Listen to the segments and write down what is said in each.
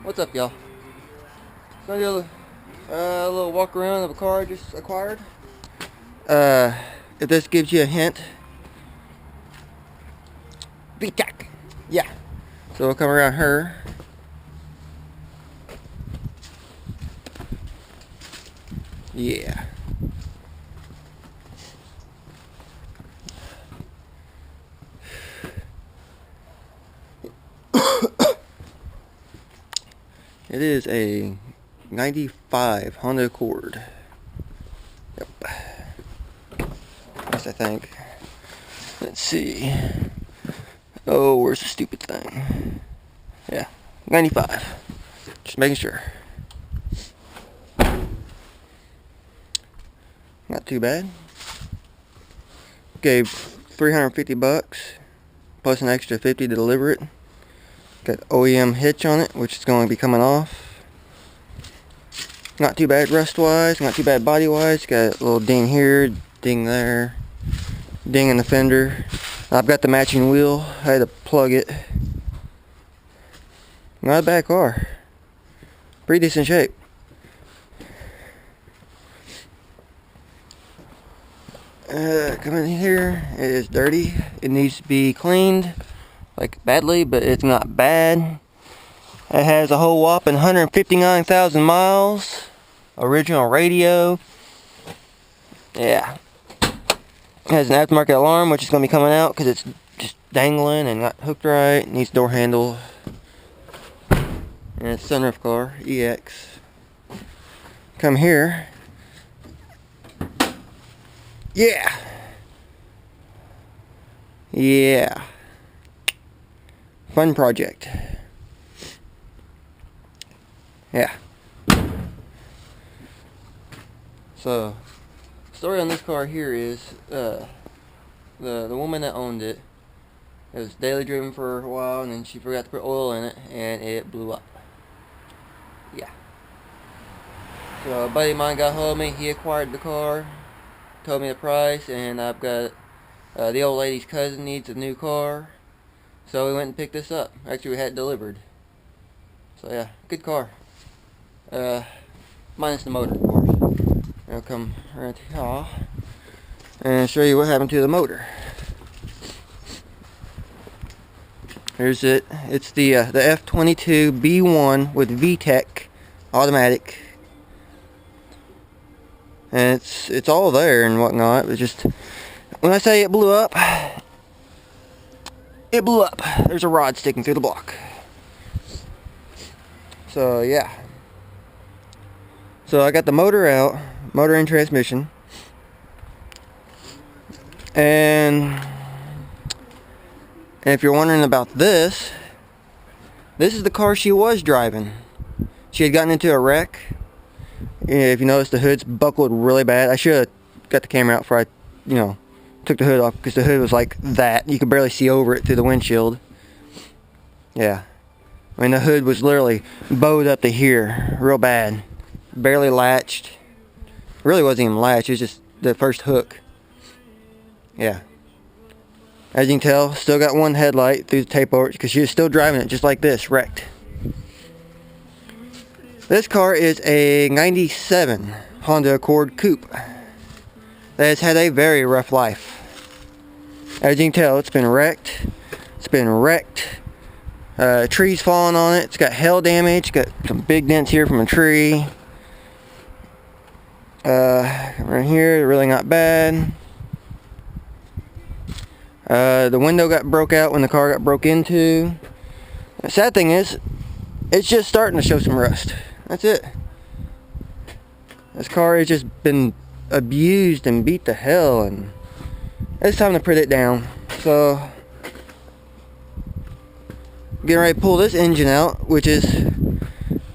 What's up, y'all? Gonna do a little walk around of a car I just acquired. If this gives you a hint, VTEC. Yeah. So we'll come around her. Yeah. It is a 95 Honda Accord. Yep. Yes, I think. Let's see. Oh, where's the stupid thing? Yeah, 95. Just making sure. Not too bad. Gave $350 plus an extra 50 to deliver it. Got OEM hitch on it, which is going to be coming off. Not too bad rust wise, not too bad body wise. Got a little ding here, ding there, ding in the fender. I've got the matching wheel. I had to plug it. Not a bad car. Pretty decent shape. Come in here. It is dirty. It needs to be cleaned, like badly, but it's not bad. It has a whole whopping 159,000 miles. Original radio. Yeah. It has an aftermarket alarm, which is going to be coming out because it's just dangling and not hooked right. Needs door handle. And it's sunroof car, EX. Come here. Yeah. Yeah. Fun project. Yeah. So, story on this car here is the woman that owned it. It was daily driven for a while, and then she forgot to put oil in it, and it blew up. Yeah. So a buddy of mine got hold of me. He acquired the car, told me the price, and I've got the old lady's cousin needs a new car, so we went and picked this up. Actually, we had it delivered. So yeah, good car. Minus the motor, of course. I'll come right here and show you what happened to the motor. Here's it. It's the F22 B1 with VTEC automatic, and it's all there and whatnot. But just when I say it blew up, it blew up. There's a rod sticking through the block. So yeah. So I got the motor out, motor and transmission, and if you're wondering about this is the car she was driving. She had gotten into a wreck. If you notice, the hood's buckled really bad. I should have got the camera out before I, took the hood off, because the hood was like that. You could barely see over it through the windshield. Yeah. I mean, the hood was literally bowed up to here, real bad. Barely latched. It really wasn't even latched, it was just the first hook. Yeah. As you can tell, still got one headlight through the tape over it, because she was still driving it just like this, wrecked. This car is a 97 Honda Accord Coupe that has had a very rough life. As you can tell, it's been wrecked. It's been wrecked. Trees falling on it. It's got hail damage. Got some big dents here from a tree. Right here, really not bad. The window got broke out when the car got broke into. The sad thing is, it's just starting to show some rust. That's it. This car has just been abused and beat to hell, and it's time to put it down. So, getting ready to pull this engine out, which is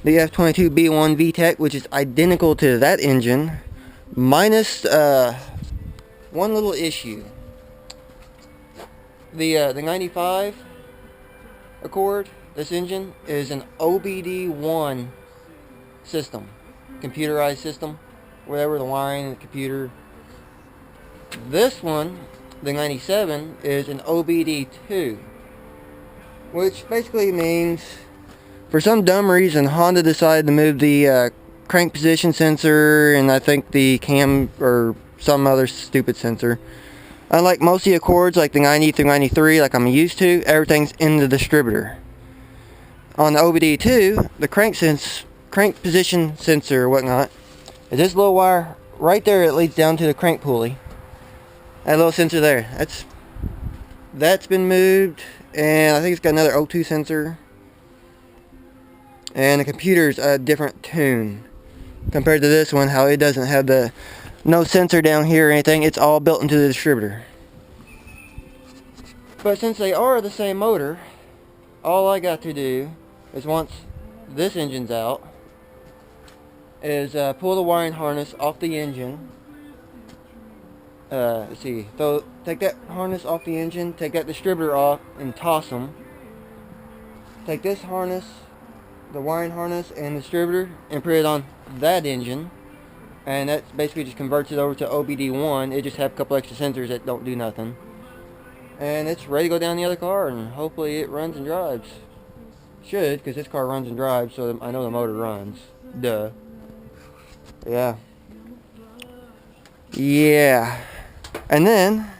the F22 B1 VTEC, which is identical to that engine, minus one little issue. The 95 Accord, this engine is an OBD1 system, computerized system, whatever, the wiring and the computer. This one, the 97, is an OBD2, which basically means For some dumb reason, Honda decided to move the crank position sensor and I think the cam or some other stupid sensor. Unlike most of the Accords, like the 90 through 93, like I'm used to, everything's in the distributor. On the OBD2, the crank position sensor or whatnot, is this little wire right there that leads down to the crank pulley. That little sensor there. That's been moved, and I think it's got another O2 sensor. And the computer's a different tune compared to this one, how it doesn't have no sensor down here or anything. It's all built into the distributor. But since they are the same motor, all I got to do is, once this engine's out, is pull the wiring harness off the engine. Let's see, so take that harness off the engine, take that distributor off and toss them. Take this harness, the wiring harness and distributor, and put it on that engine, and that basically just converts it over to OBD1. It just have a couple extra sensors that don't do nothing, and it's ready to go down the other car, and hopefully it runs and drives. Should, because this car runs and drives, so I know the motor runs. Duh. Yeah. And then,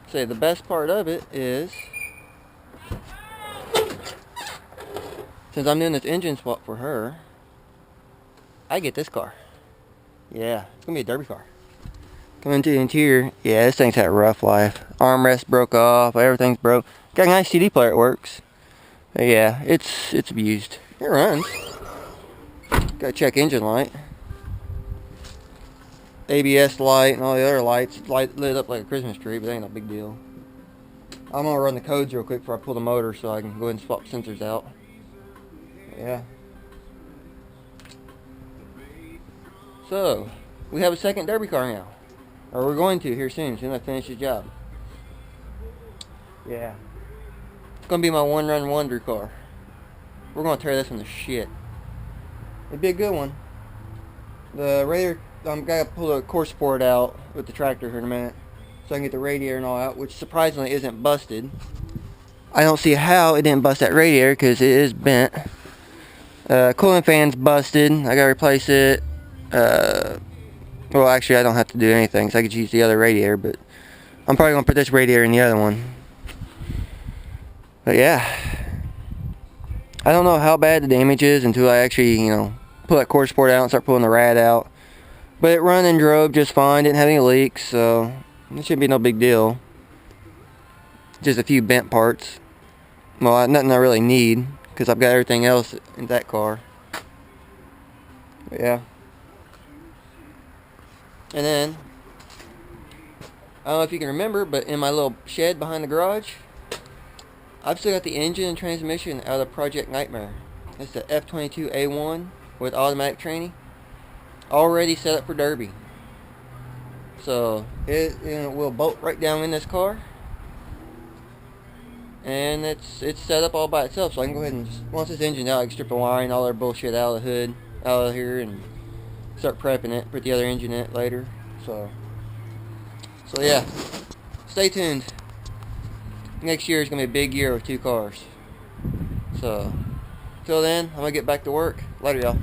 say the best part of it is, since I'm doing this engine swap for her, I get this car. Yeah, it's gonna be a derby car. Come into the interior. Yeah, this thing's had a rough life. Armrest broke off. Everything's broke. Got a nice CD player. It works. But yeah, it's abused. It runs. Gotta check engine light. ABS light and all the other lights. Lit up like a Christmas tree, but ain't no big deal. I'm gonna run the codes real quick before I pull the motor so I can go ahead and swap sensors out. Yeah. So, we have a second derby car now. Or we're going to here soon as I finish the job. Yeah. It's going to be my one-run wonder car. We're going to tear this one to shit. It'd be a good one. The radiator, I'm going to pull the core support out with the tractor here in a minute, so I can get the radiator and all out, which surprisingly isn't busted. I don't see how it didn't bust that radiator because it is bent. Cooling fan's busted. I got to replace it. Well, actually, I don't have to do anything because I could use the other radiator, but I'm probably going to put this radiator in the other one. But yeah, I don't know how bad the damage is until I actually, pull that core support out and start pulling the rad out. But it run and drove just fine, didn't have any leaks, so it shouldn't be no big deal. Just a few bent parts. Well, nothing I really need because I've got everything else in that car. But yeah. And then, I don't know if you can remember, but in my little shed behind the garage, I've still got the engine and transmission out of Project Nightmare. It's the F22A1 with automatic training, already set up for derby. So it will bolt right down in this car, and it's set up all by itself. So I can go ahead and once this engine's out, I can strip the wiring, all their bullshit out of the hood, out of here, and start prepping it. Put the other engine in it later. So yeah, stay tuned. Next year is going to be a big year with 2 cars. So, till then, I'm going to get back to work. Later, y'all.